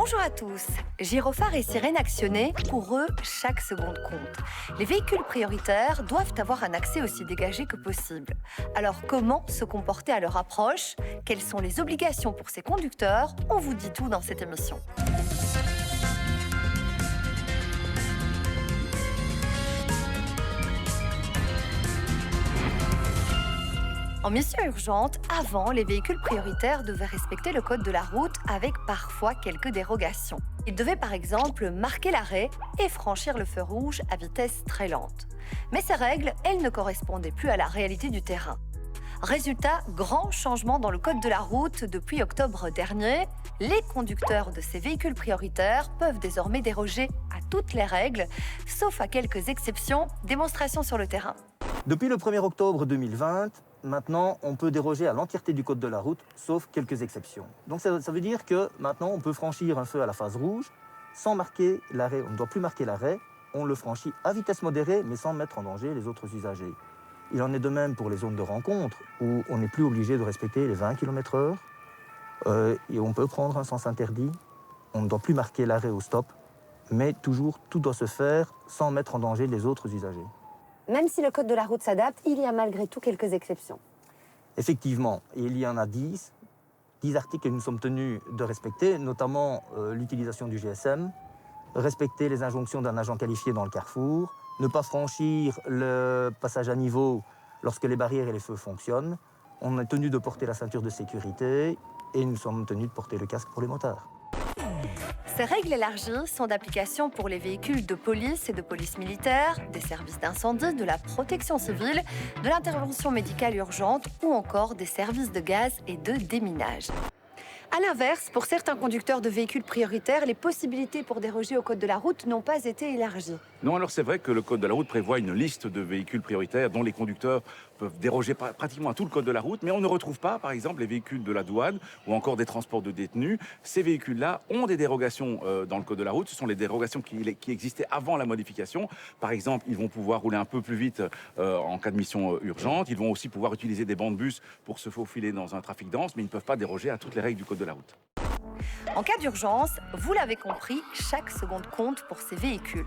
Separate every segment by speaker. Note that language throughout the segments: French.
Speaker 1: Bonjour à tous. Gyrophares et sirènes actionnées, pour eux, chaque seconde compte. Les véhicules prioritaires doivent avoir un accès aussi dégagé que possible. Alors comment se comporter à leur approche? Quelles sont les obligations pour ces conducteurs? On vous dit tout dans cette émission. En mission urgente, avant, les véhicules prioritaires devaient respecter le code de la route avec parfois quelques dérogations. Ils devaient par exemple marquer l'arrêt et franchir le feu rouge à vitesse très lente. Mais ces règles, elles ne correspondaient plus à la réalité du terrain. Résultat, grand changement dans le code de la route depuis octobre dernier. Les conducteurs de ces véhicules prioritaires peuvent désormais déroger à toutes les règles, sauf à quelques exceptions, démonstration sur le terrain.
Speaker 2: Depuis le 1er octobre 2020, maintenant, on peut déroger à l'entièreté du code de la route, sauf quelques exceptions. Donc ça veut dire que maintenant, on peut franchir un feu à la phase rouge sans marquer l'arrêt. On ne doit plus marquer l'arrêt, on le franchit à vitesse modérée, mais sans mettre en danger les autres usagers. Il en est de même pour les zones de rencontre, où on n'est plus obligé de respecter les 20 km/h. Et on peut prendre un sens interdit. On ne doit plus marquer l'arrêt au stop, mais toujours, tout doit se faire sans mettre en danger les autres usagers.
Speaker 3: Même si le code de la route s'adapte, il y a malgré tout quelques exceptions.
Speaker 2: Effectivement, il y en a 10 articles que nous sommes tenus de respecter, notamment l'utilisation du GSM, respecter les injonctions d'un agent qualifié dans le carrefour, ne pas franchir le passage à niveau lorsque les barrières et les feux fonctionnent. On est tenu de porter la ceinture de sécurité et nous sommes tenus de porter le casque pour les motards.
Speaker 1: Ces règles élargies sont d'application pour les véhicules de police et de police militaire, des services d'incendie, de la protection civile, de l'intervention médicale urgente ou encore des services de gaz et de déminage.
Speaker 3: A l'inverse, pour certains conducteurs de véhicules prioritaires, les possibilités pour déroger au code de la route n'ont pas été élargies.
Speaker 4: Non, alors c'est vrai que le code de la route prévoit une liste de véhicules prioritaires dont les conducteurs peuvent déroger pratiquement à tout le code de la route, mais on ne retrouve pas, par exemple, les véhicules de la douane ou encore des transports de détenus. Ces véhicules-là ont des dérogations dans le code de la route. Ce sont les dérogations qui existaient avant la modification. Par exemple, ils vont pouvoir rouler un peu plus vite en cas de mission urgente. Ils vont aussi pouvoir utiliser des bancs de bus pour se faufiler dans un trafic dense, mais ils ne peuvent pas déroger à toutes les règles du code de la route.
Speaker 1: En cas d'urgence, vous l'avez compris, chaque seconde compte pour ces véhicules.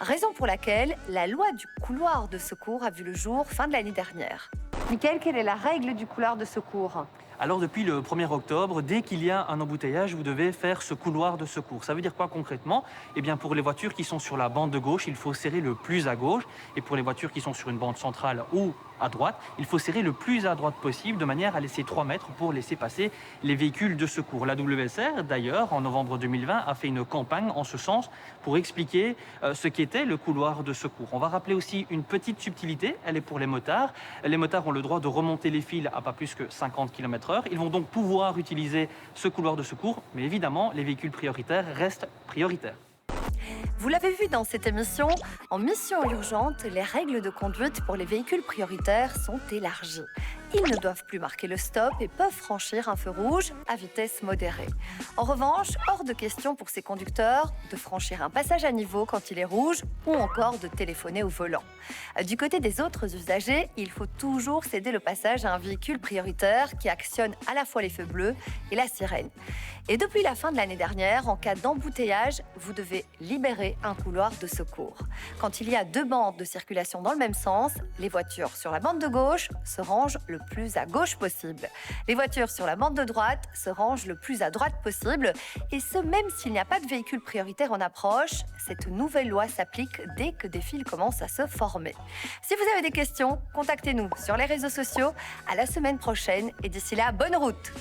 Speaker 1: Raison pour laquelle la loi du couloir de secours a vu le jour fin de l'année dernière.
Speaker 3: Mickaël, quelle est la règle du couloir de secours ?
Speaker 5: Alors depuis le 1er octobre, dès qu'il y a un embouteillage, vous devez faire ce couloir de secours. Ça veut dire quoi concrètement? Eh bien pour les voitures qui sont sur la bande de gauche, il faut serrer le plus à gauche. Et pour les voitures qui sont sur une bande centrale ou à droite, il faut serrer le plus à droite possible de manière à laisser 3 mètres pour laisser passer les véhicules de secours. La WSR, d'ailleurs, en novembre 2020, a fait une campagne en ce sens pour expliquer ce qu'était le couloir de secours. On va rappeler aussi une petite subtilité, elle est pour les motards. Les motards ont le droit de remonter les fils à pas plus que 50 km/h. Ils vont donc pouvoir utiliser ce couloir de secours, mais évidemment, les véhicules prioritaires restent prioritaires.
Speaker 1: Vous l'avez vu dans cette émission, en mission urgente, les règles de conduite pour les véhicules prioritaires sont élargies. Ils ne doivent plus marquer le stop et peuvent franchir un feu rouge à vitesse modérée. En revanche, hors de question pour ces conducteurs de franchir un passage à niveau quand il est rouge ou encore de téléphoner au volant. Du côté des autres usagers, il faut toujours céder le passage à un véhicule prioritaire qui actionne à la fois les feux bleus et la sirène. Et depuis la fin de l'année dernière, en cas d'embouteillage, vous devez libérer un couloir de secours. Quand il y a 2 bandes de circulation dans le même sens, les voitures sur la bande de gauche se rangent le plus à gauche possible. Les voitures sur la bande de droite se rangent le plus à droite possible. Et ce, même s'il n'y a pas de véhicule prioritaire en approche, cette nouvelle loi s'applique dès que des files commencent à se former. Si vous avez des questions, contactez-nous sur les réseaux sociaux. À la semaine prochaine et d'ici là, bonne route!